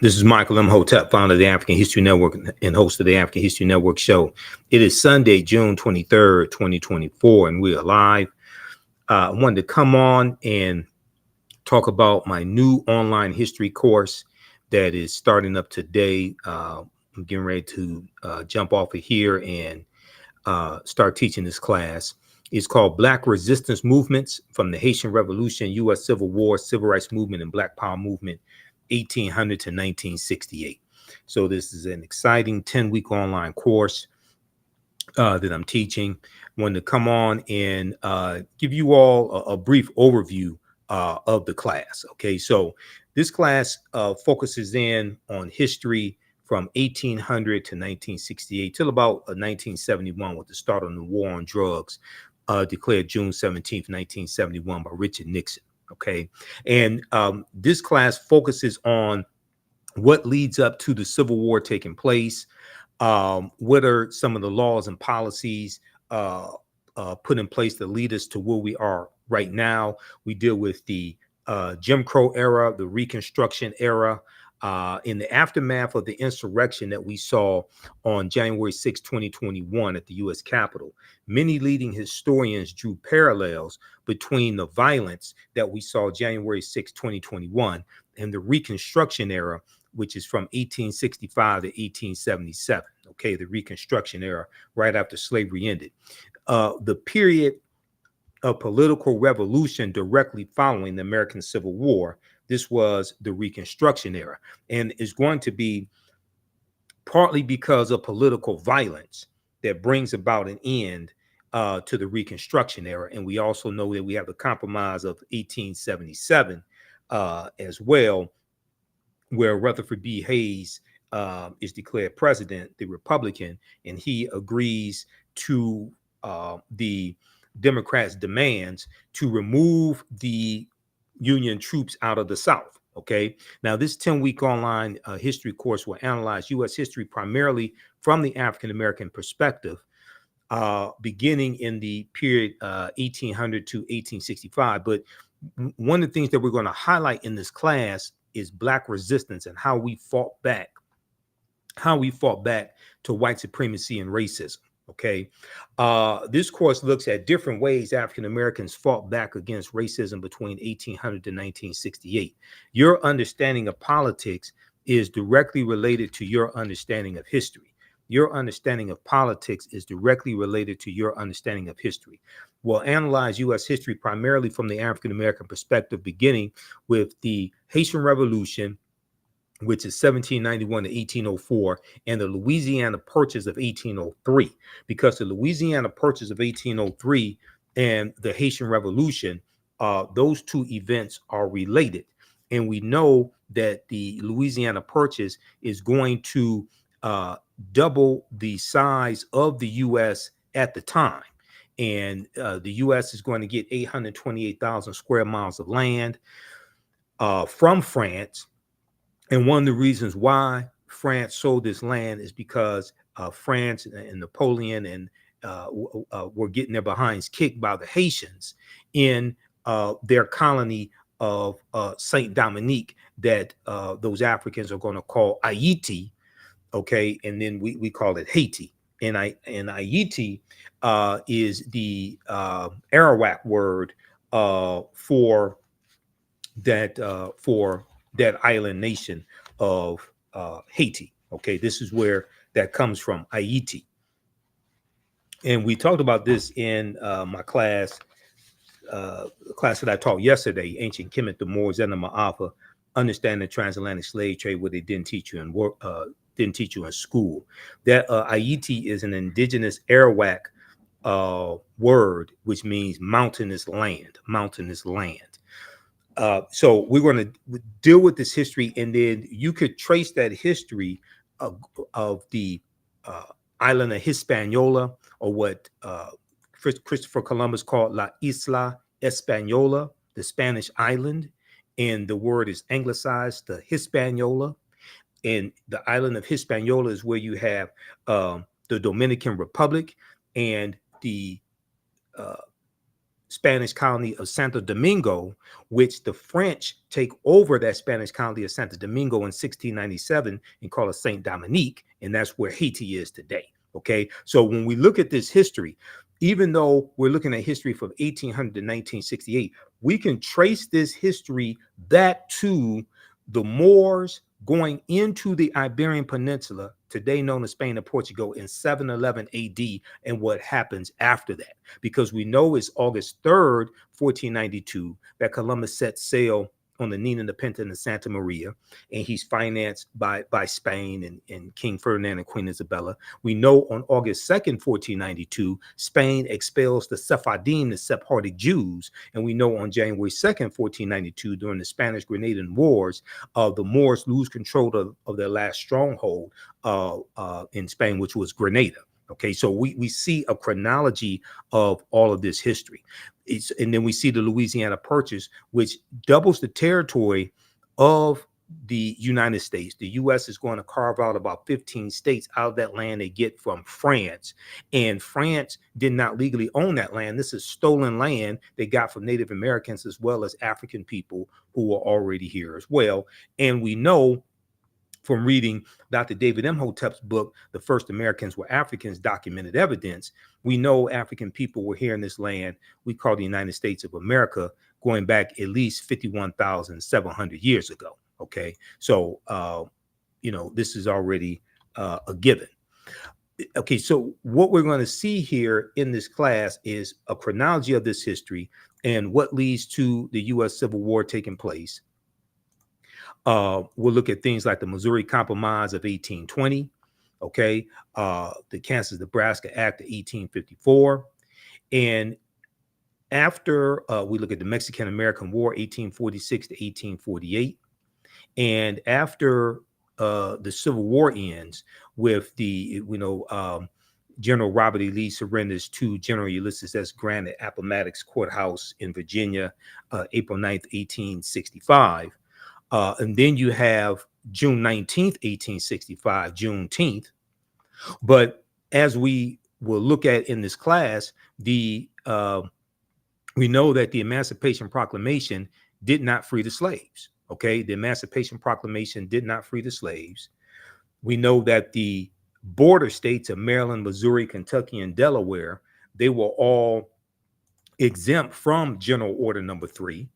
This is Michael Imhotep, founder of the African History Network and host of the African History Network show. It is Sunday, June 23rd, 2024, and we are live. I wanted to come on and talk about my new online history course that is starting up today. I'm getting ready to jump off of here and start teaching this class. It's called Black Resistance Movements from the Haitian Revolution, U.S. Civil War, Civil Rights Movement, and Black Power Movement, 1800 to 1968. So this is an exciting 10-week online course that I'm teaching. I wanted to come on and give you all a brief overview of the class. Okay, so this class focuses in on history from 1800 to 1968 till about 1971, with the start of the war on drugs, declared June 17th, 1971 by Richard Nixon. Okay, and this class focuses on what leads up to the Civil War taking place. What are some of the laws and policies put in place that lead us to where we are right now? We deal with the Jim Crow era, the Reconstruction era, in the aftermath of the insurrection that we saw on January 6, 2021 at the U.S. Capitol. Many leading historians drew parallels between the violence that we saw January 6, 2021 and the Reconstruction era, which is from 1865 to 1877. Okay, the Reconstruction era, right after slavery ended. The period of political revolution directly following the American Civil War, this was the Reconstruction era, and is going to be partly because of political violence that brings about an end to the Reconstruction era. And we also know that we have the Compromise of 1877 as well, where Rutherford B. Hayes is declared president, the Republican, and he agrees to the Democrats' demands to remove the Union troops out of the South. Okay, now this 10-week online history course will analyze U.S. history primarily from the African-American perspective, beginning in the period 1800 to 1865. But one of the things that we're going to highlight in this class is Black resistance and how we fought back to white supremacy and racism. Okay, this course looks at different ways African Americans fought back against racism between 1800 to 1968. Your understanding of politics is directly related to your understanding of history. Your understanding of politics is directly related to your understanding of history. We'll analyze U.S. history primarily from the African American perspective, beginning with the Haitian Revolution, which is 1791 to 1804, and the Louisiana Purchase of 1803, because the Louisiana Purchase of 1803 and the Haitian Revolution, those two events are related. And we know that the Louisiana Purchase is going to double the size of the U.S. at the time. And the U.S. is going to get 828,000 square miles of land from France. And one of the reasons why France sold this land is because France and Napoleon and were getting their behinds kicked by the Haitians in their colony of Saint Dominique that those Africans are going to call Haiti. Okay, and then we call it Haiti. And Haiti is the Arawak word for that island nation of Haiti. Okay, this is where that comes from, Haiti. And we talked about this in my class that I taught yesterday, Ancient Kemet, the Moors, and the Ma'afa, Understanding the Transatlantic Slave Trade, where they didn't teach you in school. That Haiti is an indigenous Arawak word, which means mountainous land. So we're going to deal with this history, and then you could trace that history of the island of Hispaniola, or what Christopher Columbus called La Isla Española, the Spanish island, and the word is anglicized to Hispaniola. And the island of Hispaniola is where you have the Dominican Republic and the Spanish colony of Santo Domingo, which the French take over that Spanish colony of Santo Domingo in 1697 and call it Saint Dominique, and that's where Haiti is today. Okay, so when we look at this history, even though we're looking at history from 1800 to 1968, we can trace this history back to the Moors going into the Iberian Peninsula, today known as Spain and Portugal, in 711 AD, and what happens after that. Because we know it's August 3rd, 1492, that Columbus set sail on the Nina, the Pinta, and the Santa Maria, and he's financed by Spain and King Ferdinand and Queen Isabella. We know on August 2nd, 1492, Spain expels the Sephardim, the Sephardic Jews, and we know on January 2nd, 1492, during the Spanish-Grenadian Wars, the Moors lose control of their last stronghold in Spain, which was Grenada. Okay, so we see a chronology of all of this history. And then we see the Louisiana Purchase, which doubles the territory of the United States. The U.S. is going to carve out about 15 states out of that land they get from France. And France did not legally own that land. This is stolen land they got from Native Americans as well as African people who were already here as well. And we know from reading Dr. David Imhotep's book, The First Americans Were Africans, Documented Evidence, we know African people were here in this land we call the United States of America, going back at least 51,700 years ago. Okay, so, this is already a given. Okay, so what we're going to see here in this class is a chronology of this history and what leads to the U.S. Civil War taking place. We'll look at things like the Missouri Compromise of 1820, okay, the Kansas-Nebraska Act of 1854, and after we look at the Mexican-American War, 1846 to 1848, and after the Civil War ends with the, General Robert E. Lee surrenders to General Ulysses S. Grant at Appomattox Courthouse in Virginia, April 9th, 1865. And then you have June 19th, 1865, Juneteenth. But as we will look at in this class, we know that the Emancipation Proclamation did not free the slaves. Okay, the Emancipation Proclamation did not free the slaves. We know that the border states of Maryland, Missouri, Kentucky, and Delaware, they were all exempt from General Order Number 3.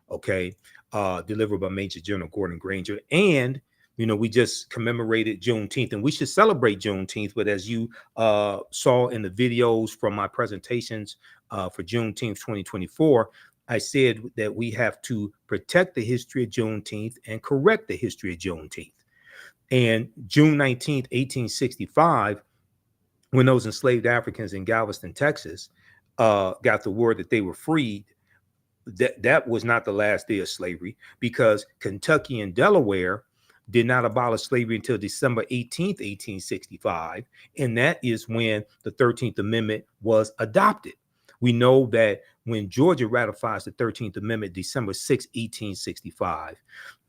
Okay, delivered by Major General Gordon Granger. And, we just commemorated Juneteenth, and we should celebrate Juneteenth. But as you saw in the videos from my presentations for Juneteenth 2024, I said that we have to protect the history of Juneteenth and correct the history of Juneteenth. And June 19th, 1865, when those enslaved Africans in Galveston, Texas, got the word that they were freed, that was not the last day of slavery, because Kentucky and Delaware did not abolish slavery until December 18th, 1865. And that is when the 13th Amendment was adopted. We know that when Georgia ratifies the 13th Amendment, December 6, 1865,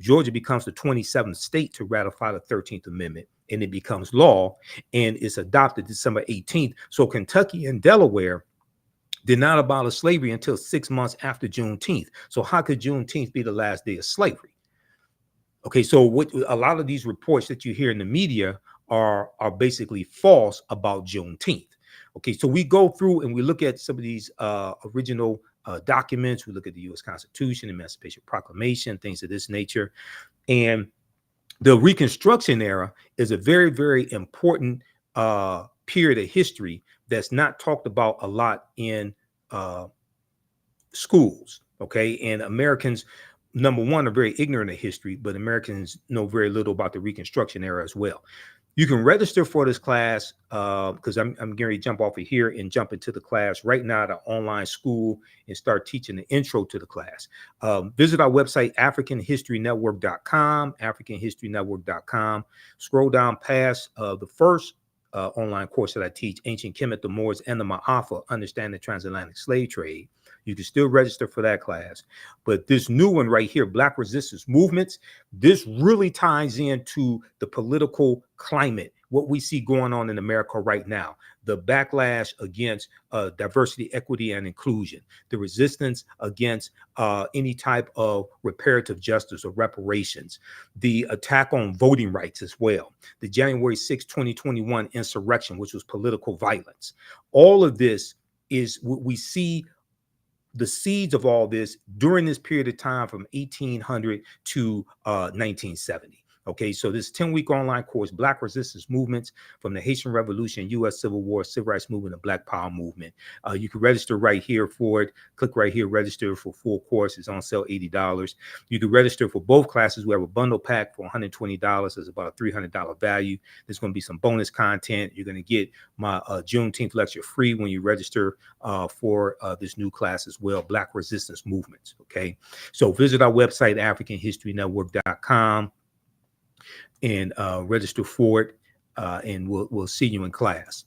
Georgia becomes the 27th state to ratify the 13th Amendment, and it becomes law, and it's adopted December 18th. So Kentucky and Delaware did not abolish slavery until 6 months after Juneteenth. So how could Juneteenth be the last day of slavery? Okay, so what a lot of these reports that you hear in the media are basically false about Juneteenth. Okay, so we go through and we look at some of these original documents. We look at the U.S. Constitution, Emancipation Proclamation, things of this nature. And the Reconstruction Era is a very, very important period of history that's not talked about a lot in schools. Okay, and Americans, number one, are very ignorant of history, but Americans know very little about the Reconstruction Era as well. You can register for this class because I'm getting ready to jump off of here and jump into the class right now at an online school and start teaching the intro to the class. Visit our website, AfricanHistoryNetwork.com, AfricanHistoryNetwork.com. Scroll down past the first online course that I teach, Ancient Kemet, the Moors, and the Ma'afa, Understand the Transatlantic Slave Trade. You can still register for that class. But this new one right here, Black Resistance Movements, this really ties into the political climate what we see going on in America right now, the backlash against diversity, equity, and inclusion, the resistance against any type of reparative justice or reparations, the attack on voting rights as well, the January 6, 2021 insurrection, which was political violence. All of this is what we see, the seeds of all this during this period of time from 1800 to 1970. Okay, so this 10-week online course, Black Resistance Movements from the Haitian Revolution, U.S. Civil War, Civil Rights Movement, and Black Power Movement. You can register right here for it. Click right here, register for full course. It's on sale, $80. You can register for both classes. We have a bundle pack for $120. It's about a $300 value. There's going to be some bonus content. You're going to get my Juneteenth lecture free when you register for this new class as well, Black Resistance Movements. Okay, so visit our website, AfricanHistoryNetwork.com, and register for it, and we'll see you in class.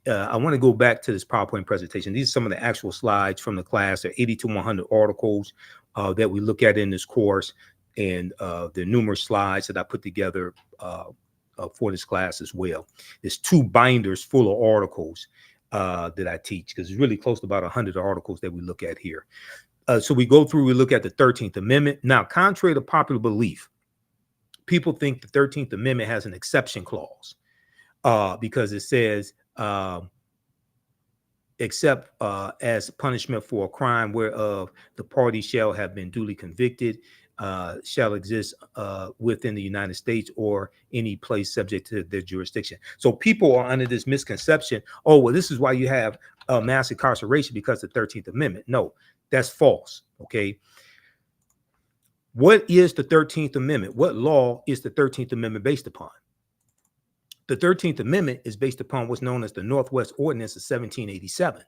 I want to go back to this PowerPoint presentation. These are some of the actual slides from the class. There are 80 to 100 articles that we look at in this course, and there are numerous slides that I put together for this class as well. There's 2 binders full of articles that I teach, because it's really close to about 100 articles that we look at here. So we go through, we look at the 13th Amendment. Now, contrary to popular belief, people think the 13th Amendment has an exception clause because it says, except as punishment for a crime whereof the party shall have been duly convicted, shall exist within the United States or any place subject to their jurisdiction. So people are under this misconception, oh, well, this is why you have mass incarceration, because of the 13th Amendment. No, that's false, okay? What is the 13th Amendment? What law is the 13th Amendment based upon? The 13th Amendment is based upon what's known as the Northwest Ordinance of 1787.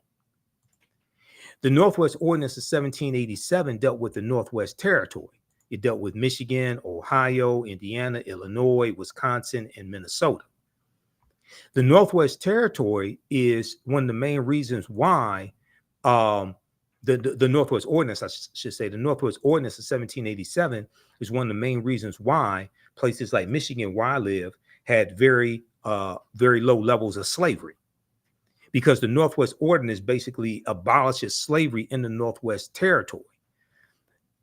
The Northwest Ordinance of 1787 dealt with the Northwest Territory. It dealt with Michigan, Ohio, Indiana, Illinois, Wisconsin, and Minnesota. The Northwest Territory is one of the main reasons why the Northwest Ordinance, I should say, the Northwest Ordinance of 1787 is one of the main reasons why places like Michigan, where I live, had very low levels of slavery, because the Northwest Ordinance basically abolishes slavery in the Northwest Territory.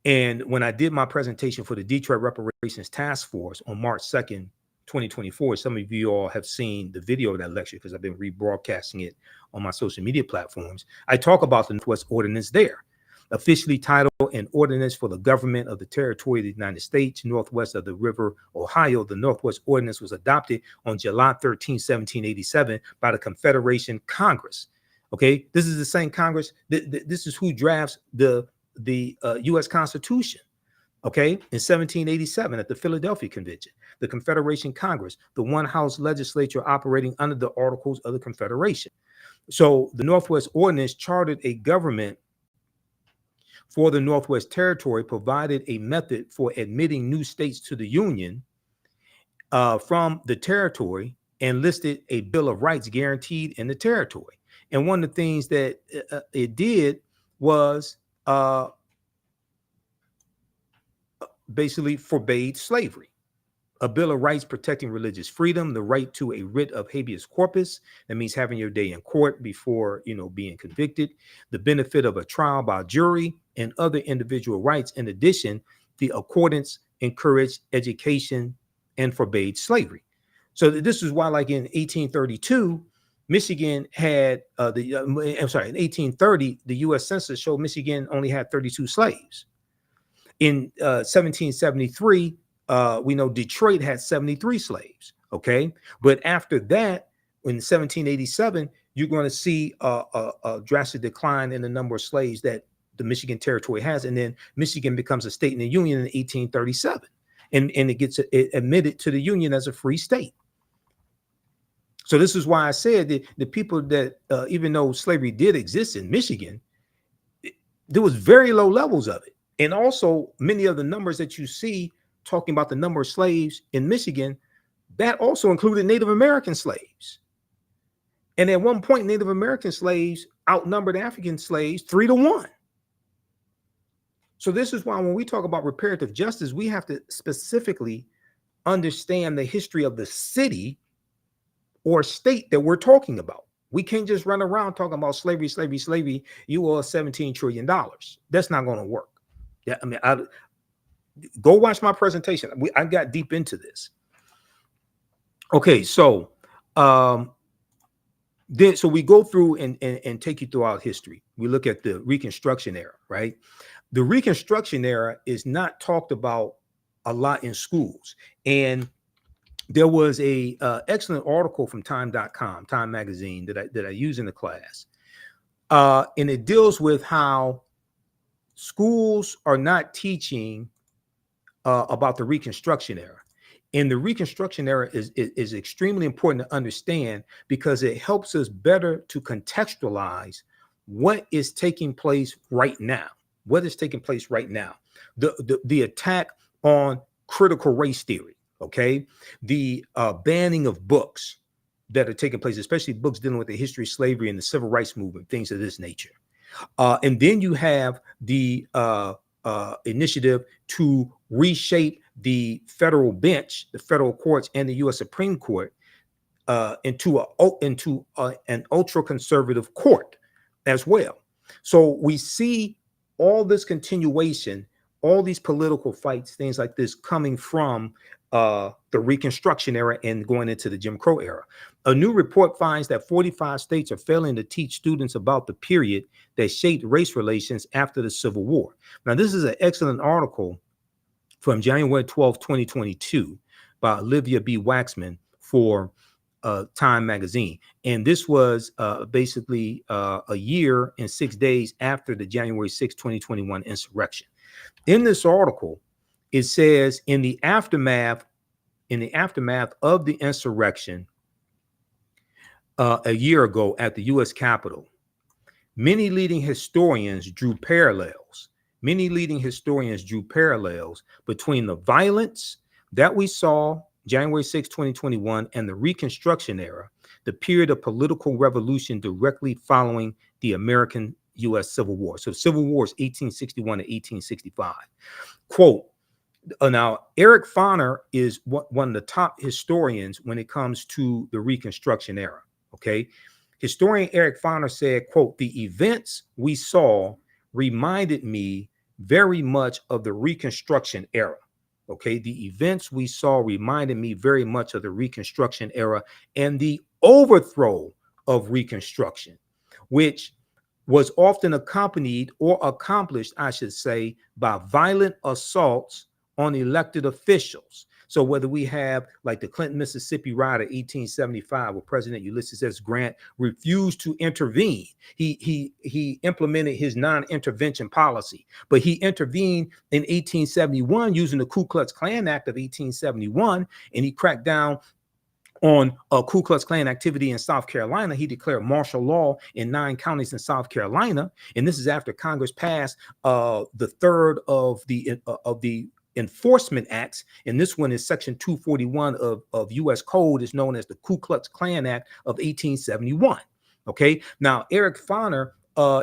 And when I did my presentation for the Detroit Reparations Task Force on March 2nd, 2024, some of you all have seen the video of that lecture because I've been rebroadcasting it on my social media platforms. I talk about the Northwest Ordinance there, officially titled An Ordinance for the Government of the Territory of the United States, Northwest of the River Ohio. The Northwest Ordinance was adopted on July 13, 1787 by the Confederation Congress. Okay, this is the same Congress. This is who drafts the U.S. Constitution. Okay, in 1787 at the Philadelphia Convention, the Confederation Congress, the one-house legislature operating under the Articles of the Confederation. So the Northwest Ordinance chartered a government for the Northwest Territory, provided a method for admitting new states to the Union from the territory, and listed a Bill of Rights guaranteed in the territory. And one of the things that it did was basically forbade slavery. A Bill of Rights protecting religious freedom, the right to a writ of habeas corpus, that means having your day in court before, being convicted, the benefit of a trial by jury, and other individual rights. In addition, the accordance encouraged education and forbade slavery. So this is why, like in 1832, Michigan had in 1830, the U.S. Census showed Michigan only had 32 slaves. In 1773, we know Detroit had 73 slaves. Okay, but after that, in 1787, you're going to see a drastic decline in the number of slaves that the Michigan Territory has, and then Michigan becomes a state in the Union in 1837, and it gets admitted to the Union as a free state. So this is why I said that the people that, even though slavery did exist in Michigan, there was very low levels of it. And also, many of the numbers that you see talking about the number of slaves in Michigan, that also included Native American slaves. And at one point, Native American slaves outnumbered African slaves 3-1. So this is why when we talk about reparative justice, we have to specifically understand the history of the city or state that we're talking about. We can't just run around talking about slavery, slavery, slavery. You owe us $17 trillion. That's not going to work. Yeah, I mean, go watch my presentation. I got deep into this. Okay, so so we go through and take you throughout history. We look at the Reconstruction era, right? The Reconstruction era is not talked about a lot in schools. And there was a excellent article from time.com, Time magazine, that I use in the class. And it deals with how schools are not teaching about the Reconstruction era. And the Reconstruction era is extremely important to understand because it helps us better to contextualize what is taking place right now. What is taking place right now? The attack on critical race theory, okay? The banning of books that are taking place, especially books dealing with the history of slavery and the civil rights movement, things of this nature. And then you have the initiative to reshape the federal bench, the federal courts, and the U.S. Supreme Court into an ultra-conservative court as well. So we see all this continuation, all these political fights, things like this coming from the Reconstruction era and going into the Jim Crow era. A new report finds that 45 states are failing to teach students about the period that shaped race relations after the Civil War. Now, this is an excellent article from January 12, 2022 by Olivia B. Waxman for Time magazine. And this was basically a year and 6 days after the January 6, 2021 insurrection. In this article, it says in the aftermath of the insurrection a year ago at the U.S. Capitol, many leading historians drew parallels between the violence that we saw January 6, 2021, and the Reconstruction era, the period of political revolution directly following the American U.S. Civil War. So Civil War is 1861 to 1865. Quote, now, Eric Foner is one of the top historians when it comes to the Reconstruction era, okay? Historian Eric Foner said, quote, the events we saw reminded me very much of the Reconstruction era, okay? The events we saw reminded me very much of the Reconstruction era and the overthrow of Reconstruction, which was often accompanied or accomplished, I should say, by violent assaults on elected officials. So whether we have like the Clinton, Mississippi riot of 1875, where President Ulysses S. Grant refused to intervene. He implemented his non-intervention policy, but he intervened in 1871 using the Ku Klux Klan Act of 1871, and he cracked down on Ku Klux Klan activity in South Carolina. He declared martial law in 9 counties in South Carolina, and this is after Congress passed the third of the enforcement acts, and this one is section 241 of U.S. Code, is known as the Ku Klux Klan Act of 1871. Okay, now Eric Foner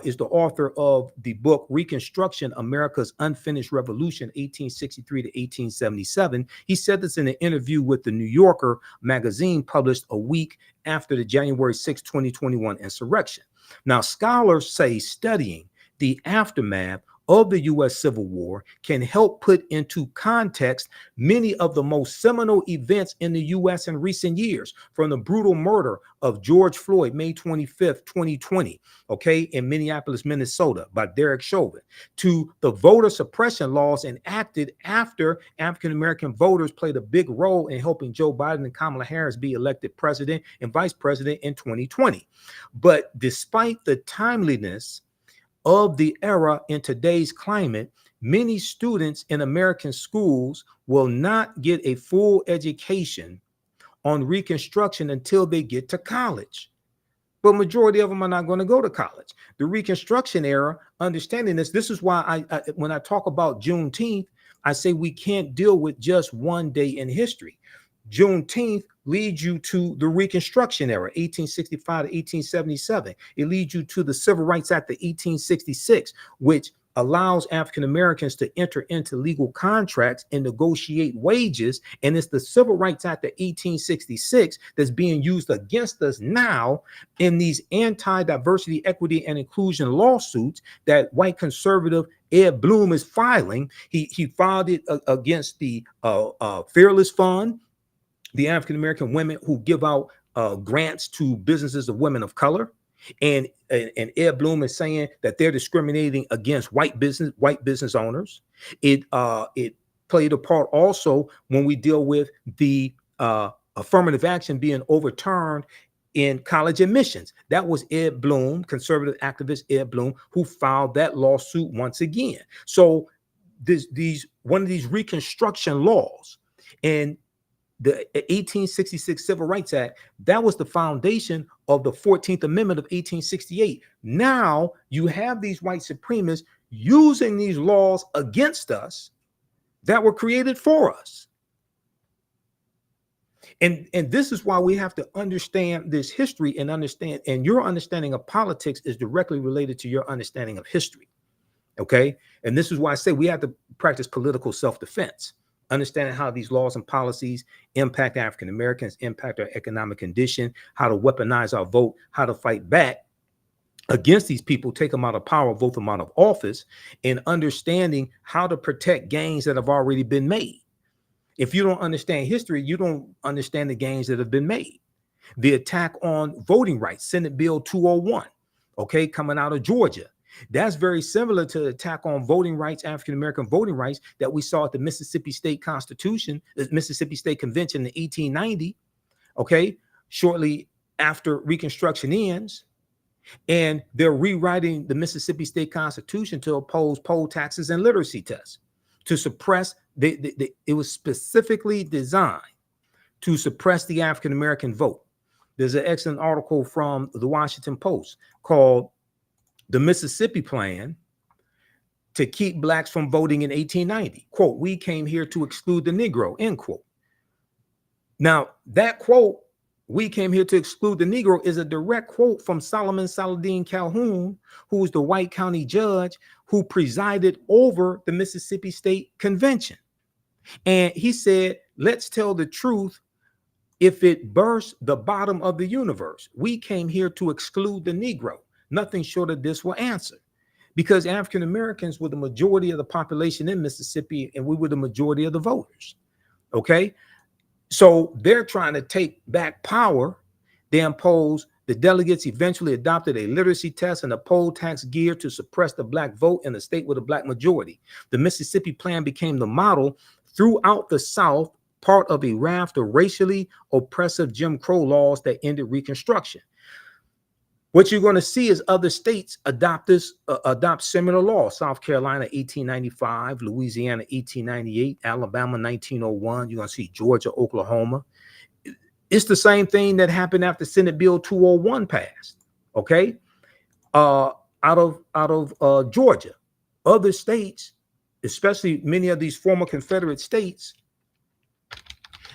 is the author of the book Reconstruction, America's Unfinished Revolution, 1863 to 1877. He said this in an interview with the New Yorker magazine published a week after the January 6, 2021 insurrection. Now, scholars say studying the aftermath of the U.S. Civil War can help put into context many of the most seminal events in the U.S. in recent years, from the brutal murder of George Floyd, May 25th, 2020, okay, in Minneapolis, Minnesota, by Derek Chauvin, to the voter suppression laws enacted after African-American voters played a big role in helping Joe Biden and Kamala Harris be elected president and vice president in 2020. But despite the timeliness of the era in today's climate, many students in American schools will not get a full education on Reconstruction until they get to college. But majority of them are not going to go to college. The Reconstruction era, understanding this is why I when I talk about Juneteenth, I say we can't deal with just one day in history. Juneteenth leads you to the Reconstruction era, 1865 to 1877. It leads you to the Civil Rights Act of 1866, which allows African Americans to enter into legal contracts and negotiate wages. And it's the Civil Rights Act of 1866 that's being used against us now in these anti-diversity, equity, and inclusion lawsuits that white conservative Ed Bloom is filing. He filed it against the Fearless Fund, the African American women who give out grants to businesses of women of color. And Ed Bloom is saying that they're discriminating against white business owners. It played a part also when we deal with the affirmative action being overturned in college admissions. That was Ed Bloom, conservative activist Ed Bloom, who filed that lawsuit once again. So one of these Reconstruction laws and the 1866 Civil Rights Act, that was the foundation of the 14th Amendment of 1868. Now you have these white supremacists using these laws against us that were created for us. And this is why we have to understand this history and understand, and your understanding of politics is directly related to your understanding of history. Okay. And this is why I say we have to practice political self-defense. Understanding how these laws and policies impact African Americans, impact our economic condition, how to weaponize our vote, how to fight back against these people, take them out of power, vote them out of office, and understanding how to protect gains that have already been made. If you don't understand history, you don't understand the gains that have been made. The attack on voting rights, Senate Bill 201, okay, coming out of Georgia. That's very similar to the attack on voting rights, African-American voting rights, that we saw at the Mississippi State Constitution, the Mississippi State Convention in 1890, okay, shortly after Reconstruction ends. And they're rewriting the Mississippi State Constitution to oppose poll taxes and literacy tests, to suppress, it was specifically designed to suppress the African-American vote. There's an excellent article from the Washington Post called "The Mississippi Plan to Keep Blacks from Voting in 1890. Quote, "We came here to exclude the Negro," end quote. Now, that quote, "We came here to exclude the Negro," is a direct quote from Solomon Saladin Calhoun, who was the white county judge who presided over the Mississippi State Convention. And he said, "Let's tell the truth if it bursts the bottom of the universe. We came here to exclude the Negro. Nothing short of this will answer." Because African Americans were the majority of the population in Mississippi, and we were the majority of the voters. Okay. So they're trying to take back power. They imposed, the delegates eventually adopted a literacy test and a poll tax geared to suppress the black vote in the state with a black majority. The Mississippi Plan became the model throughout the South, part of a raft of racially oppressive Jim Crow laws that ended Reconstruction. What you're going to see is other states adopt similar laws. South Carolina, 1895, Louisiana, 1898, Alabama, 1901. You're going to see Georgia, Oklahoma. It's the same thing that happened after Senate Bill 201 passed. Okay, out of Georgia, other states, especially many of these former Confederate states,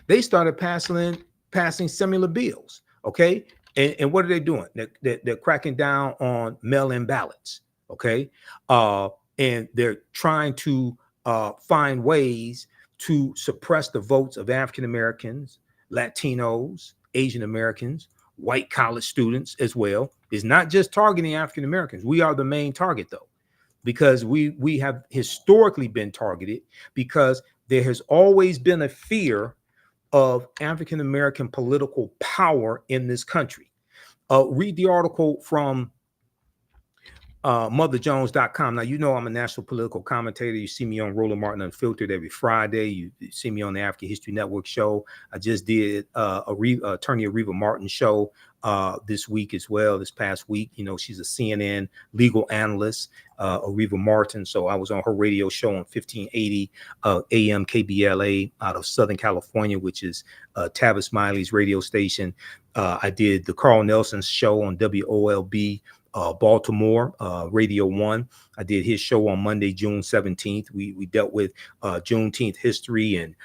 they started passing similar bills. Okay. And what are they doing? They're cracking down on mail-in ballots, okay? And they're trying to find ways to suppress the votes of African Americans, Latinos, Asian Americans, white college students as well. It's not just targeting African Americans. We are the main target, though, because we have historically been targeted, because there has always been a fear of African American political power in this country. Read the article from motherjones.com. Now, you know I'm a national political commentator. You see me on Roland Martin Unfiltered every Friday. You see me on the African History Network show. I just did Attorney Areva Martin show this week as well, this past week. You know, she's a CNN legal analyst, Areva Martin. So I was on her radio show on 1580 AM KBLA out of Southern California, which is Tavis Smiley's radio station. I did the Carl Nelson show on WOLB Baltimore, Radio 1. I did his show on Monday, June 17th. We dealt with Juneteenth history and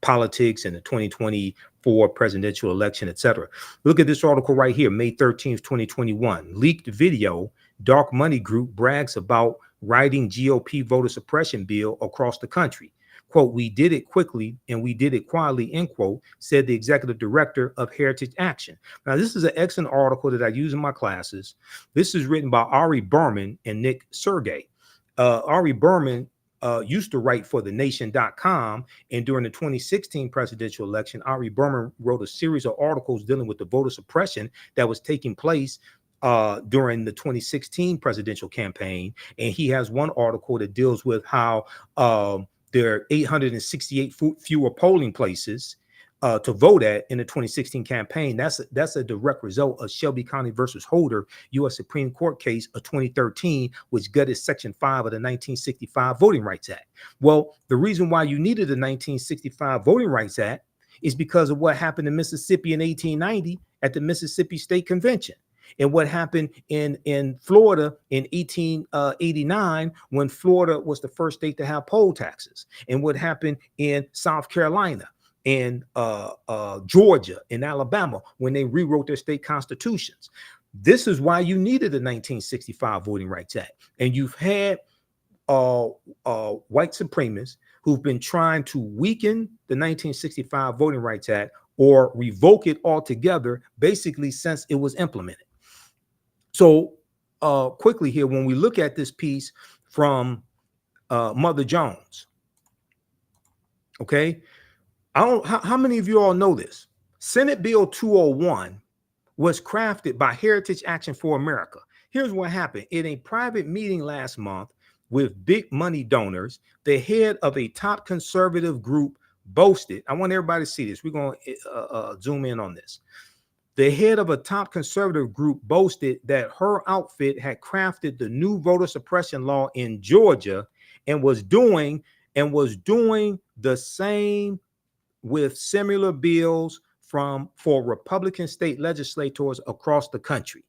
politics and the 2024 presidential election, etc. Look at this article right here, May 13th, 2021. Leaked video, Dark Money Group brags about writing GOP voter suppression bill across the country. Quote, we did it quickly and we did it quietly, end quote, said the executive director of Heritage Action. Now, this is an excellent article that I use in my classes. This is written by Ari Berman and Nick Sergey. Ari Berman used to write for thenation.com, and during the 2016 presidential election, Ari Berman wrote a series of articles dealing with the voter suppression that was taking place during the 2016 presidential campaign. And he has one article that deals with how there are 868 fewer polling places to vote at in the 2016 campaign. That's a direct result of Shelby County versus Holder, U.S. Supreme Court case of 2013, which gutted Section 5 of the 1965 Voting Rights Act. Well, the reason why you needed the 1965 Voting Rights Act is because of what happened in Mississippi in 1890 at the Mississippi State Convention, and what happened in Florida in 1889 when Florida was the first state to have poll taxes, and what happened in South Carolina and Georgia and Alabama when they rewrote their state constitutions. This is why you needed the 1965 Voting Rights Act. And you've had white supremacists who've been trying to weaken the 1965 Voting Rights Act or revoke it altogether, basically since it was implemented. So quickly here, when we look at this piece from Mother Jones, okay, how many of you all know this? Senate Bill 201 was crafted by Heritage Action for America. Here's what happened. In a private meeting last month with big money donors, the head of a top conservative group boasted, I want everybody to see this. We're going to zoom in on this. The head of a top conservative group boasted that her outfit had crafted the new voter suppression law in Georgia and was doing the same with similar bills for Republican state legislators across the country.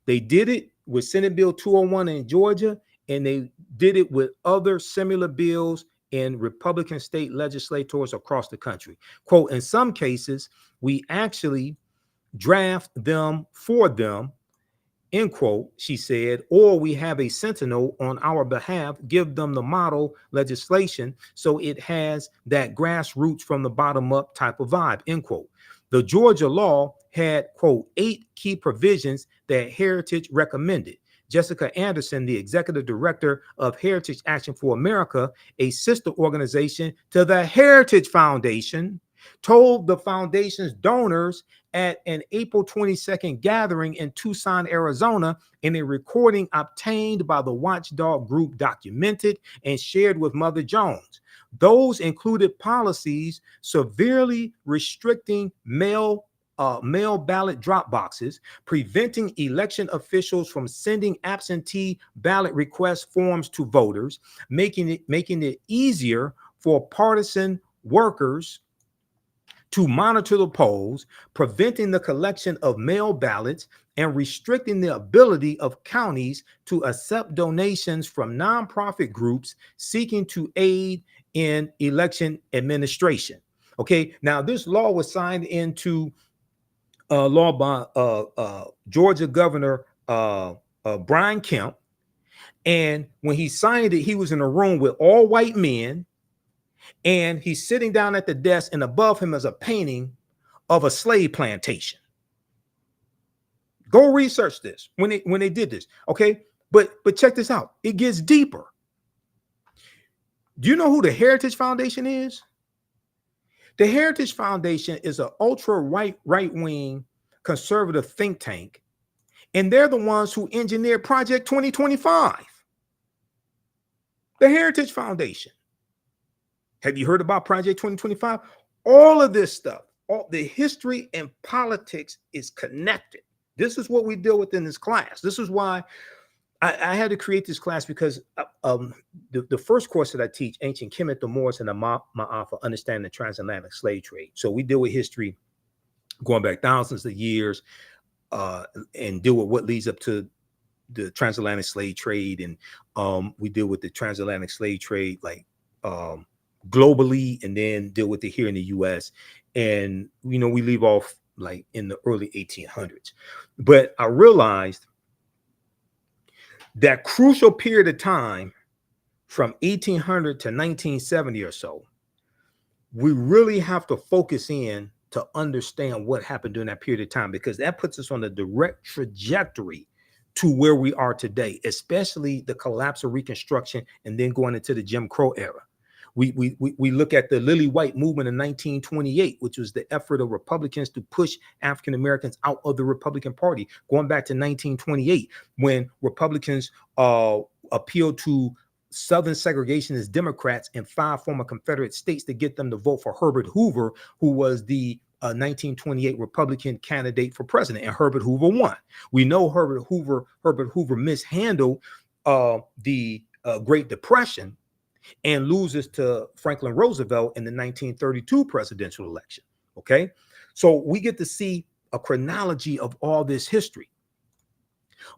They did it with Senate Bill 201 in Georgia, and they did it with other similar bills in Republican state legislators across the country. Quote, in some cases, we actually draft them for them, end quote, she said, or we have a sentinel on our behalf, give them the model legislation so it has that grassroots from the bottom up type of vibe, end quote. The Georgia law had, quote, 8 key provisions that Heritage recommended. Jessica Anderson, the executive director of Heritage Action for America, a sister organization to the Heritage Foundation, told the foundation's donors at an April 22nd gathering in Tucson, Arizona, in a recording obtained by the watchdog group documented and shared with Mother Jones. Those included policies severely restricting mail ballot drop boxes, preventing election officials from sending absentee ballot request forms to voters, making it easier for partisan workers to monitor the polls, preventing the collection of mail ballots, and restricting the ability of counties to accept donations from nonprofit groups seeking to aid in election administration. Okay, now this law was signed into law by Georgia Governor Brian Kemp, and when he signed it, he was in a room with all white men. And he's sitting down at the desk, and above him is a painting of a slave plantation. Go research this when they did this, okay? But check this out. It gets deeper. Do you know who the Heritage Foundation is? The Heritage Foundation is an ultra right-wing conservative think tank, and they're the ones who engineered Project 2025. The Heritage Foundation. Have you heard about Project 2025? All of this stuff, all the history and politics is connected. This is what we deal with in this class. This is why I had to create this class, because the first course that I teach, Ancient Kemet, the Moors, and the Ma'afa, Understanding the Transatlantic Slave Trade. So we deal with history going back thousands of years and deal with what leads up to the transatlantic slave trade. And we deal with the transatlantic slave trade like globally, and then deal with it here in the US. And, you know, we leave off like in the early 1800s. But I realized That crucial period of time from 1800 to 1970 or so, we really have to focus in to understand what happened during that period of time, because that puts us on a direct trajectory to where we are today, especially the collapse of Reconstruction and then going into the Jim Crow era. We look at the Lily White movement in 1928, which was the effort of Republicans to push African Americans out of the Republican Party, going back to 1928, when Republicans appealed to Southern segregationist Democrats in 5 former Confederate states to get them to vote for Herbert Hoover, who was the 1928 Republican candidate for president, and Herbert Hoover won. We know Herbert Hoover mishandled the Great Depression and loses to Franklin Roosevelt in the 1932 presidential election. Okay, so we get to see a chronology of all this history.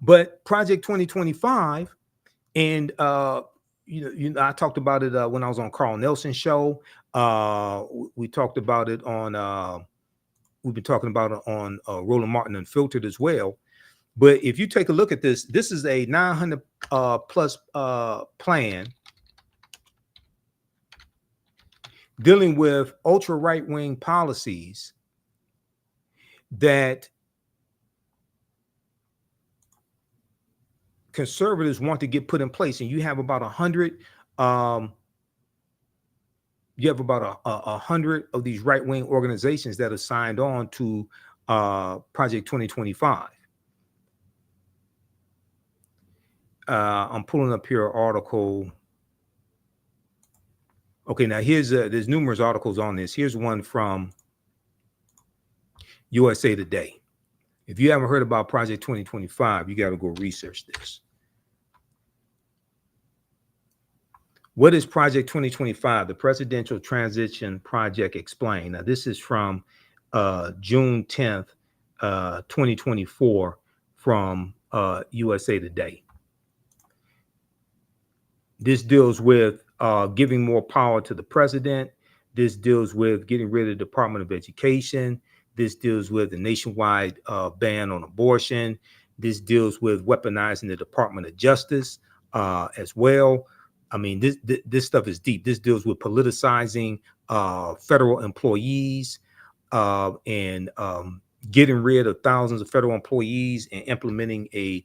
But Project 2025, and you know, I talked about it when I was on Carl Nelson's show. We talked about it on. We've been talking about it on Roland Martin Unfiltered as well. But if you take a look at this, this is a 900 plus plan dealing with ultra right-wing policies that conservatives want to get put in place. And you have about 100 of these right-wing organizations that are signed on to Project 2025. I'm pulling up here an article. Okay, now there's numerous articles on this. Here's one from USA Today. If you haven't heard about Project 2025, you got to go research this. What is Project 2025? The Presidential Transition Project Explained. Now, this is from June 10th, 2024 from USA Today. This deals with giving more power to the president. This deals with getting rid of the Department of Education. This deals with the nationwide ban on abortion. This deals with weaponizing the Department of Justice as well. I mean, this stuff is deep. This deals with politicizing federal employees and getting rid of thousands of federal employees and implementing a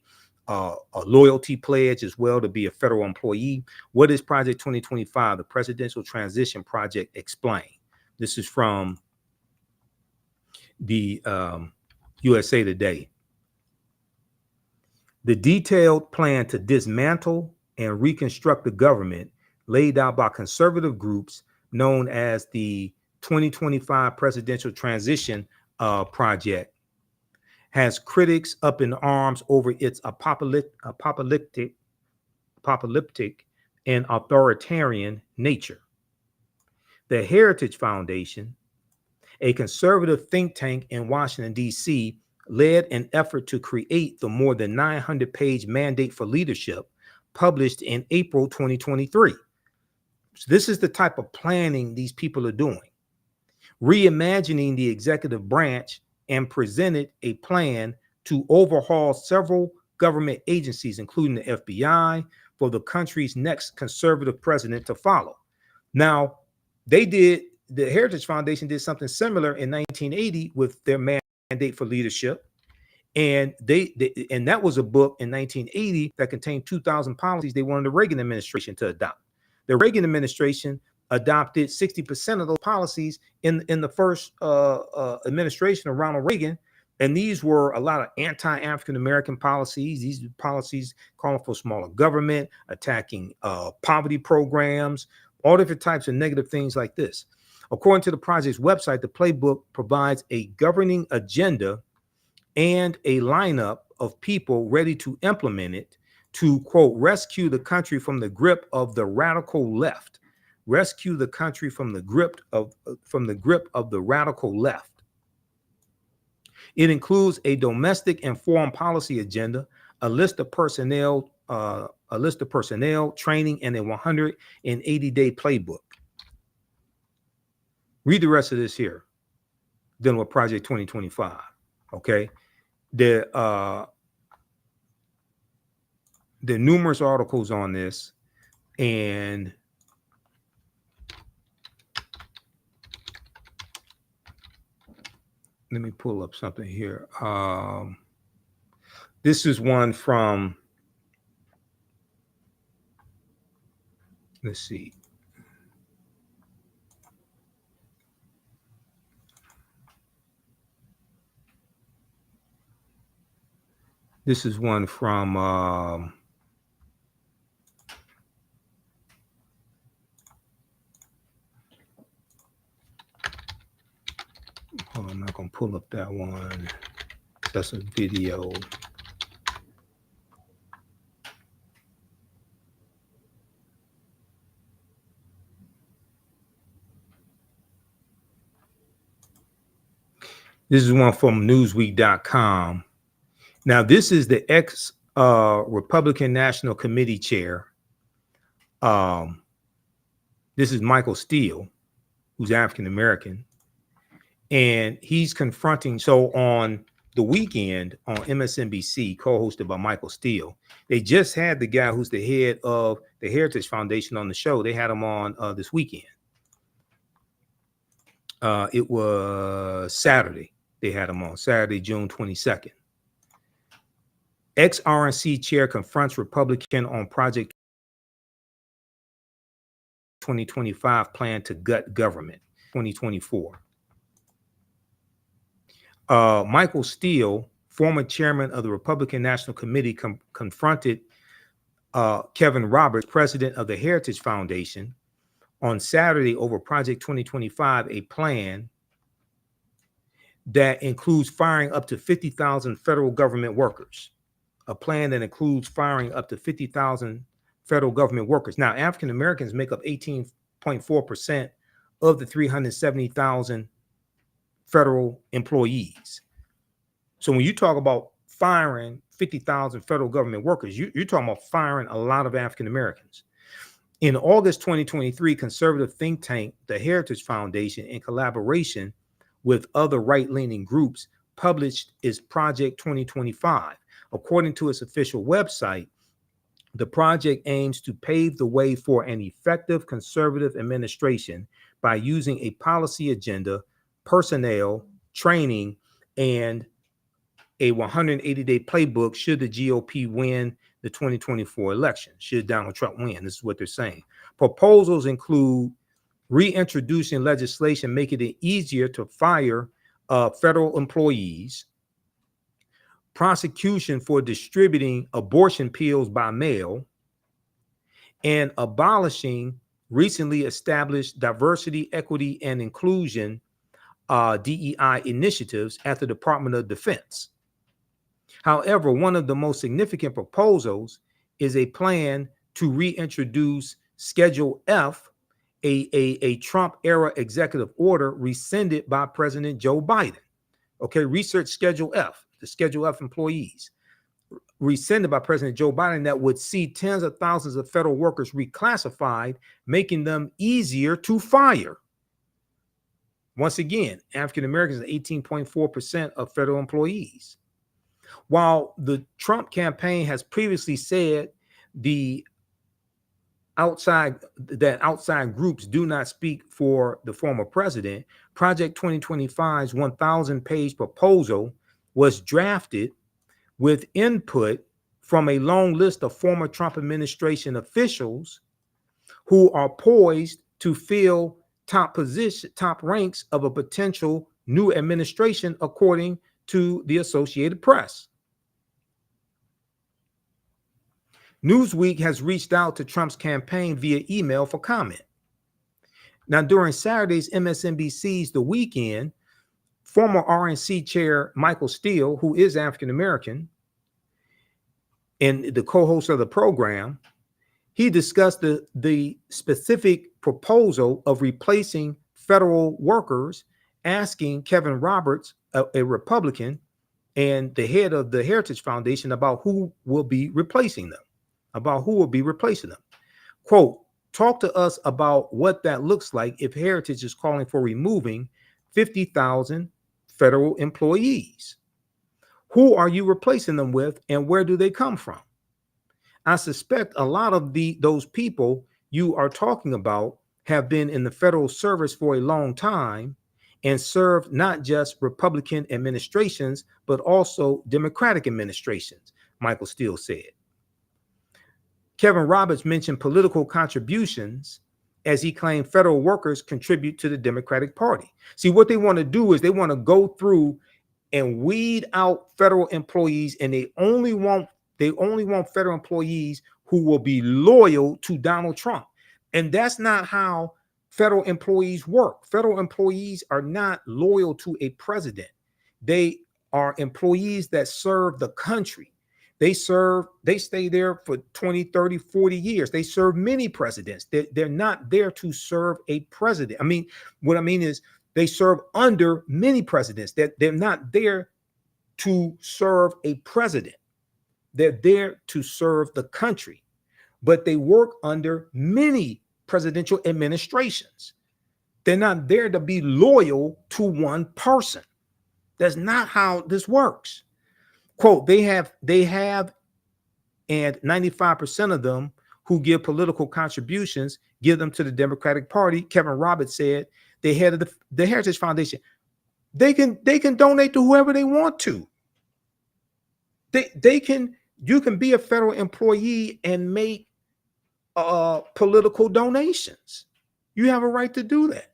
loyalty pledge as well to be a federal employee. What is Project 2025? The Presidential Transition Project Explained. This is from the USA Today. The detailed plan to dismantle and reconstruct the government laid out by conservative groups known as the 2025 Presidential Transition Project has critics up in arms over its apocalyptic and authoritarian nature. The Heritage Foundation, a conservative think tank in Washington, D.C., led an effort to create the more than 900-page Mandate for Leadership published in April 2023. So this is the type of planning these people are doing. Reimagining the executive branch, and presented a plan to overhaul several government agencies, including the FBI, for the country's next conservative president to follow. Now, the Heritage Foundation did something similar in 1980 with their Mandate for Leadership. And and that was a book in 1980 that contained 2,000 policies they wanted the Reagan administration to adopt. The Reagan administration adopted 60% of those policies in the first administration of Ronald Reagan. And these were a lot of anti-African American policies. These policies calling for smaller government, attacking poverty programs, all different types of negative things like this. According to the project's website, the playbook provides a governing agenda and a lineup of people ready to implement it to, quote, rescue the country from the grip of the radical left. Rescue the country from the grip of the radical left. It includes a domestic and foreign policy agenda, a list of personnel, training, and a 180-day playbook. Read the rest of this here, dealing with Project 2025. Okay, there are numerous articles on this, and let me pull up something here. This is one from, let's see. This is one from hold on, I'm not gonna pull up that one. That's a video. This is one from Newsweek.com. Now, this is the ex-Republican National Committee chair. This is Michael Steele, who's African-American. And he's confronting, so on the weekend on MSNBC, co-hosted by Michael Steele, they just had the guy who's the head of the Heritage Foundation on the show. They had him on this weekend. It was Saturday. They had him on Saturday, June 22nd. Ex-RNC chair confronts Republican on Project 2025 plan to gut government, 2024. Michael Steele, former chairman of the Republican National Committee, confronted Kevin Roberts, president of the Heritage Foundation, on Saturday over Project 2025, a plan that includes firing up to 50,000 federal government workers. A plan that includes firing up to 50,000 federal government workers. Now, African Americans make up 18.4% of the 370,000 federal employees. So when you talk about firing 50,000 federal government workers, you're talking about firing a lot of African Americans. In August 2023, conservative think tank, the Heritage Foundation, in collaboration with other right-leaning groups, published its Project 2025. According to its official website, the project aims to pave the way for an effective conservative administration by using a policy agenda, personnel, training, and a 180-day playbook should the GOP win the 2024 election, should Donald Trump win. This is what they're saying. Proposals include reintroducing legislation making it easier to fire federal employees, prosecution for distributing abortion pills by mail, and abolishing recently established diversity, equity, and inclusion DEI initiatives at the Department of Defense. However, one of the most significant proposals is a plan to reintroduce Schedule F, a Trump-era executive order rescinded by President Joe Biden. Okay, research Schedule F, the Schedule F employees, rescinded by President Joe Biden, that would see tens of thousands of federal workers reclassified, making them easier to fire. Once again, African Americans are 18.4% of federal employees. While the Trump campaign has previously said outside groups do not speak for the former president, Project 2025's 1,000-page proposal was drafted with input from a long list of former Trump administration officials who are poised to fill top ranks of a potential new administration, according to the Associated Press. Newsweek has reached out to Trump's campaign via email for comment. Now, during Saturday's MSNBC's The Weekend, former RNC chair Michael Steele, who is African American and the co-host of the program, he discussed the specific proposal of replacing federal workers, asking Kevin Roberts, a Republican and the head of the Heritage Foundation, about who will be replacing them. Quote, talk to us about what that looks like if Heritage is calling for removing 50,000 federal employees. Who are you replacing them with, and where do they come from? I suspect a lot of those people you are talking about have been in the federal service for a long time and served not just Republican administrations, but also Democratic administrations, Michael Steele said. Kevin Roberts mentioned political contributions as he claimed federal workers contribute to the Democratic Party. See, what they want to do is they want to go through and weed out federal employees, and they only want federal employees who will be loyal to Donald Trump. And that's not how federal employees work. Federal employees are not loyal to a president. They are employees that serve the country. They stay there for 20, 30, 40 years. They serve many presidents. They're not there to serve a president. I mean, what I mean is they serve under many presidents. They're not there to serve a president. They're there to serve the country, but they work under many presidential administrations. They're not there to be loyal to one person. That's not how this works. Quote, they have, and 95% of them who give political contributions give them to the Democratic Party. Kevin Roberts said, the head of the Heritage Foundation, they can donate to whoever they want to. You can be a federal employee and make political donations. You have a right to do that.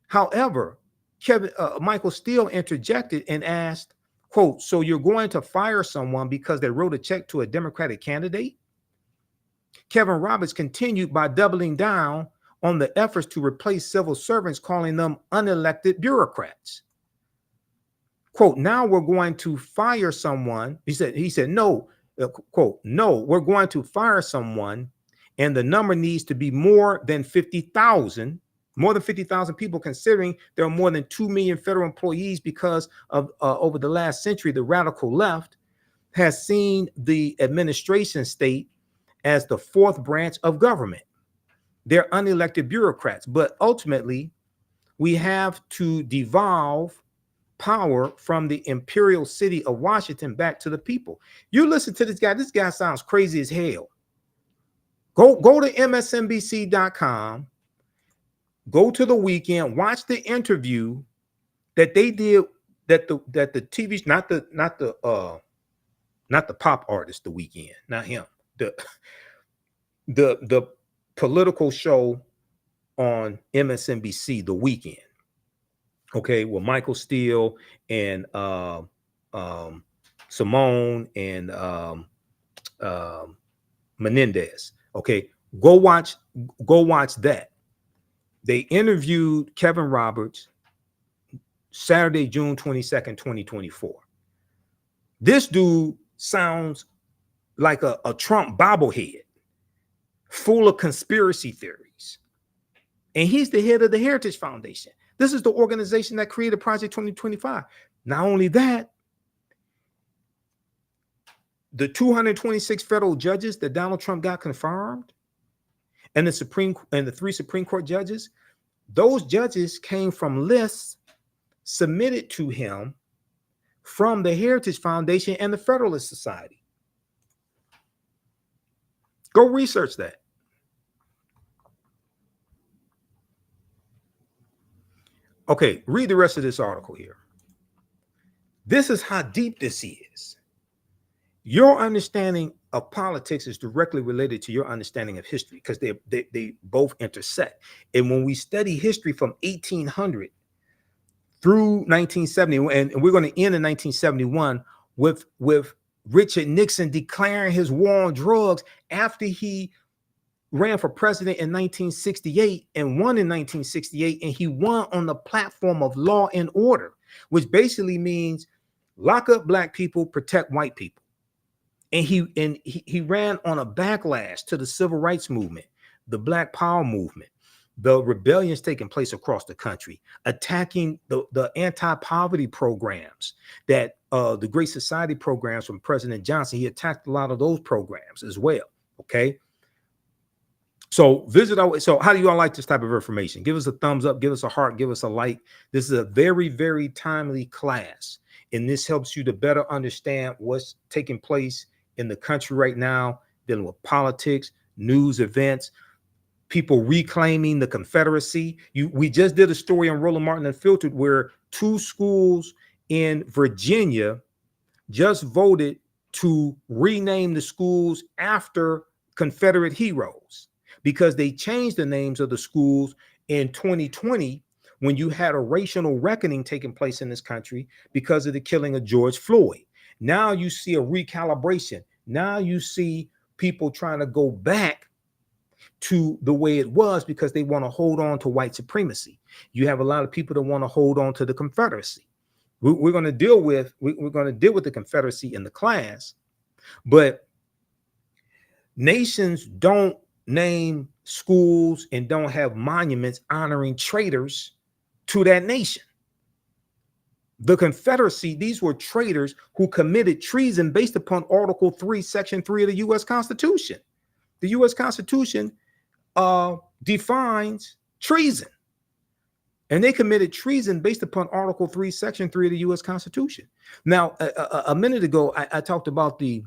However, Michael Steele interjected and asked, quote, so you're going to fire someone because they wrote a check to a Democratic candidate? Kevin Roberts continued by doubling down on the efforts to replace civil servants, calling them unelected bureaucrats. Quote, now we're going to fire someone. He said, no, quote, no, we're going to fire someone, and the number needs to be more than 50,000 people, considering there are more than 2 million federal employees because of over the last century, the radical left has seen the administration state as the fourth branch of government. They're unelected bureaucrats, but ultimately we have to devolve power from the imperial city of Washington back to the people. You listen to this guy sounds crazy as hell. Go to msnbc.com, go to the weekend, watch the interview that they did, that the TV, not the pop artist, the weekend, not him, the political show on MSNBC, the weekend. Okay, with Michael Steele and Simone and Menendez. Okay, go watch that. They interviewed Kevin Roberts Saturday, June 22nd, 2024. This dude sounds like a Trump bobblehead, full of conspiracy theories. And he's the head of the Heritage Foundation. This is the organization that created Project 2025. Not only that, the 226 federal judges that Donald Trump got confirmed, and the 3 Supreme Court judges, those judges came from lists submitted to him from the Heritage Foundation and the Federalist Society. Go research that. Okay, read the rest of this article here. This is how deep this is. Your understanding of politics is directly related to your understanding of history, because they both intersect. And when we study history from 1800 through 1970, and we're going to end in 1971 with Richard Nixon declaring his war on drugs after he ran for president in 1968 and won in 1968, and he won on the platform of law and order, which basically means lock up black people, protect white people. And he ran on a backlash to the civil rights movement, the Black Power movement, the rebellions taking place across the country, attacking the anti-poverty programs, that the Great Society programs from President Johnson. He attacked a lot of those programs as well. Okay. So so how do you all like this type of information? Give us a thumbs up, give us a heart, give us a like. This is a very, very timely class, and this helps you to better understand what's taking place in the country right now, dealing with politics, news events, people reclaiming the Confederacy. We just did a story on Roland Martin Unfiltered where 2 schools in Virginia just voted to rename the schools after Confederate heroes because they changed the names of the schools in 2020 when you had a racial reckoning taking place in this country because of the killing of George Floyd. Now you see a recalibration. Now you see people trying to go back to the way it was because they want to hold on to white supremacy. You have a lot of people that want to hold on to the Confederacy. We're going to deal with the Confederacy in the class, but nations don't name schools and don't have monuments honoring traitors to that nation. The Confederacy, these were traitors who committed treason based upon Article 3, Section 3 of the U.S. Constitution. The U.S. Constitution defines treason. And they committed treason based upon Article 3, Section 3 of the U.S. Constitution. Now, a minute ago, I talked about the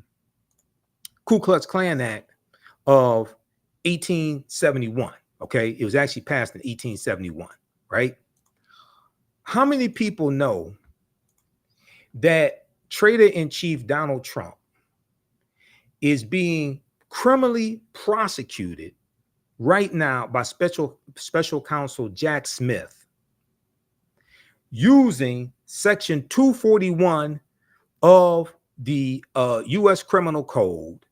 Ku Klux Klan Act of 1871. Okay, it was actually passed in 1871, right? How many people know that Traitor-in-Chief Donald Trump is being criminally prosecuted right now by special counsel Jack Smith using Section 241 of the U.S. Criminal Code,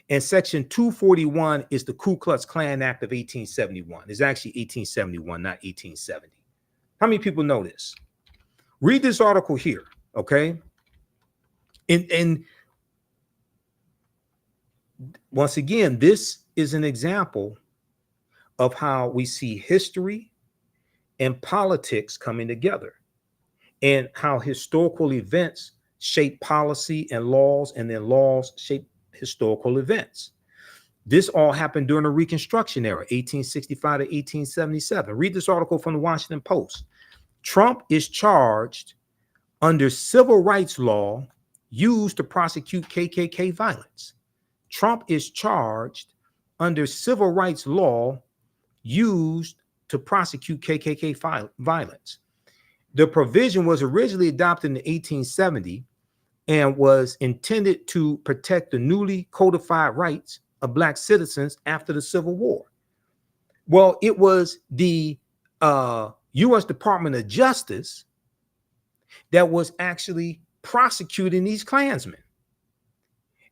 and Section 241 is the Ku Klux Klan Act of 1871. It's actually 1871, not 1870. How many people know this? Read this article here, okay? And once again, this is an example of how we see history and politics coming together, and how historical events shape policy and laws, and then laws shape historical events. This all happened during the Reconstruction Era, 1865 to 1877. Read this article from the Washington Post. Trump is charged under civil rights law used to prosecute KKK violence. Trump is charged under civil rights law used to prosecute KKK violence. The provision was originally adopted in 1870 and was intended to protect the newly codified rights of Black citizens after the Civil War. Well, it was the U.S. Department of Justice that was actually prosecuting these Klansmen.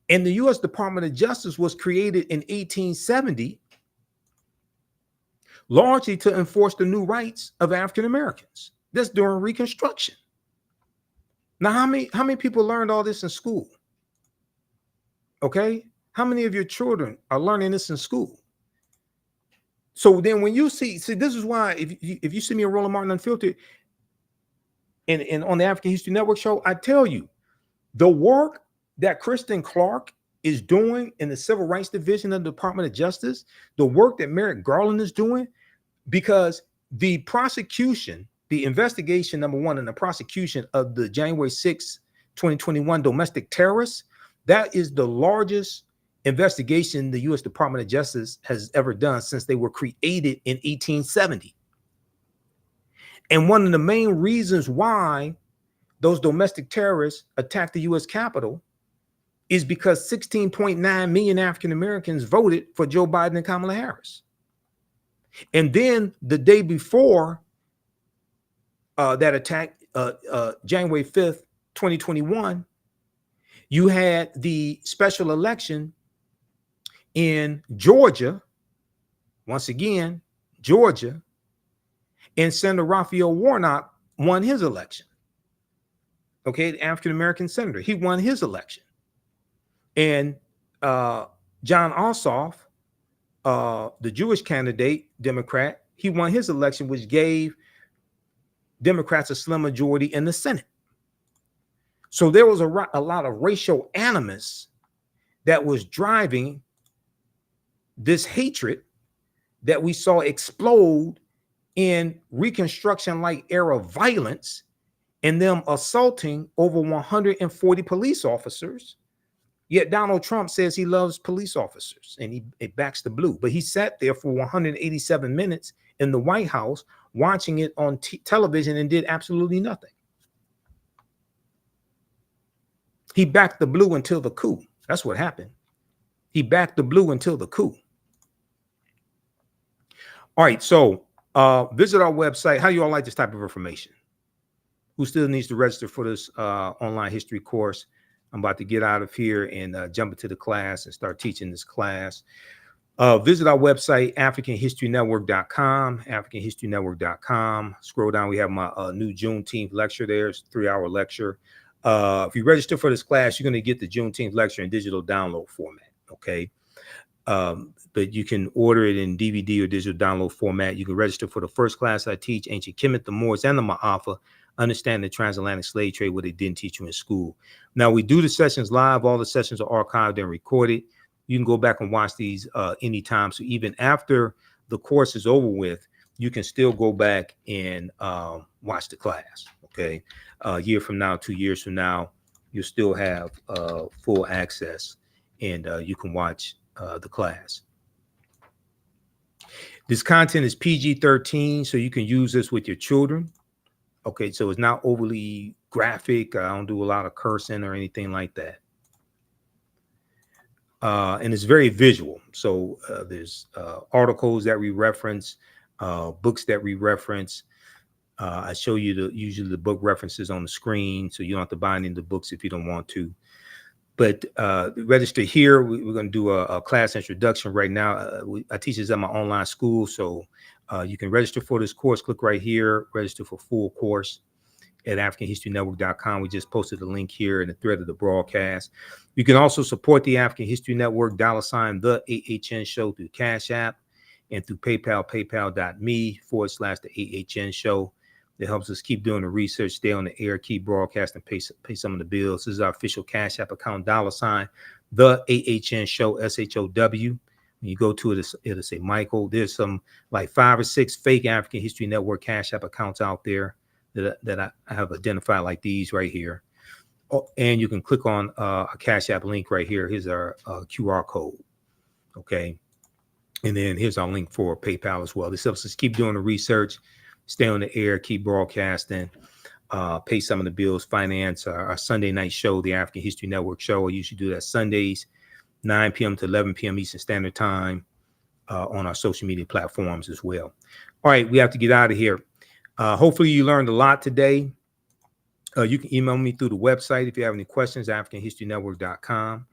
And the U.S. Department of Justice was created in 1870 largely to enforce the new rights of African Americans. That's during Reconstruction. Now, how many people learned all this in school? Okay, how many of your children are learning this in school? So then, when you see, this is why if you see me on Roland Martin Unfiltered and on the African History Network show, I tell you the work that Kristen Clark is doing in the Civil Rights Division of the Department of Justice, the work that Merrick Garland is doing, because the prosecution, the investigation, number one, and the prosecution of the January 6, 2021 domestic terrorists, that is the largest investigation the U.S. Department of Justice has ever done since they were created in 1870. And one of the main reasons why those domestic terrorists attacked the U.S. Capitol is because 16.9 million African Americans voted for Joe Biden and Kamala Harris. And then the day before that attack, January 5th, 2021, you had the special election in Georgia, once again, Georgia, and Senator Raphael Warnock won his election. Okay, the African-American senator, he won his election. And John Ossoff, the Jewish candidate, Democrat, he won his election, which gave Democrats a slim majority in the Senate. So there was a lot of racial animus that was driving this hatred that we saw explode in Reconstruction-like era violence, and them assaulting over 140 police officers, Yet Donald Trump says he loves police officers and he backs the blue. But he sat there for 187 minutes in the White House watching it on television and did absolutely nothing. He backed the blue until the coup. That's what happened. He backed the blue until the coup. All right, so visit our website. How do you all like this type of information? Who still needs to register for this online history course? I'm about to get out of here and jump into the class and start teaching this class. Visit our website, AfricanHistoryNetwork.com, AfricanHistoryNetwork.com. Scroll down. We have my new Juneteenth lecture there. It's a 3-hour lecture. If you register for this class, you're going to get the Juneteenth lecture in digital download format. Okay. But you can order it in DVD or digital download format. You can register for the first class I teach, Ancient Kemet, the Moors, and the Ma'afa. Understand the transatlantic slave trade, what they didn't teach you in school. Now, we do the sessions live. All the sessions are archived and recorded. You can go back and watch these anytime. So even after the course is over with, you can still go back and watch the class. Okay. A year from now, 2 years from now, you'll still have full access and you can watch the class. This content is PG-13, so you can use this with your children. Okay, so it's not overly graphic. I don't do a lot of cursing or anything like that. And it's very visual. So there's articles that we reference, books that we reference. I show you usually the book references on the screen, so you don't have to buy any of the books if you don't want to. But register here. We're going to do a class introduction right now. I teach this at my online school, so you can register for this course. Click right here, register for full course at AfricanHistoryNetwork.com. We just posted the link here in the thread of the broadcast. You can also support the African History Network, $ the AHN show through Cash App and through PayPal, paypal.me/the AHN show. It helps us keep doing the research, stay on the air, keep broadcasting, pay some of the bills. This is our official Cash App account, $ the AHN show, SHOW. When you go to it, it'll say Michael. There's some like 5 or 6 fake African History Network Cash App accounts out there that I have identified, like these right here. Oh, and you can click on a Cash App link right here. Here's our QR code. Okay. And then here's our link for PayPal as well. This helps us keep doing the research, stay on the air, keep broadcasting, pay some of the bills, finance our Sunday night show, the African History Network show. I usually do that Sundays, 9 p.m. to 11 p.m. Eastern Standard Time on our social media platforms as well. All right, we have to get out of here. Hopefully you learned a lot today. You can email me through the website if you have any questions, AfricanHistoryNetwork.com.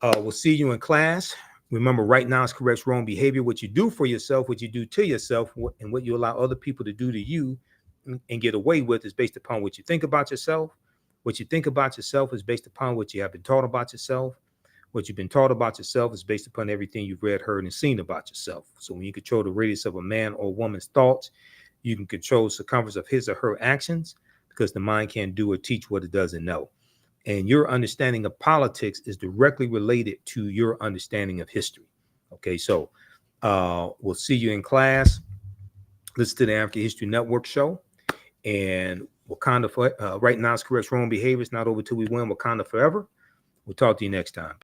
We'll see you in class. Remember, right now is correct wrong behavior. What you do for yourself, what you do to yourself, and what you allow other people to do to you and get away with is based upon what you think about yourself. What you think about yourself is based upon what you have been taught about yourself. What you've been taught about yourself is based upon everything you've read, heard, and seen about yourself. So when you control the radius of a man or woman's thoughts, you can control the circumference of his or her actions, because the mind can't do or teach what it doesn't know. And your understanding of politics is directly related to your understanding of history. Okay, so we'll see you in class. Listen to the African History Network show. And Wakanda, right now is correct wrong behavior. It's not over till we win. Wakanda forever. We'll talk to you next time.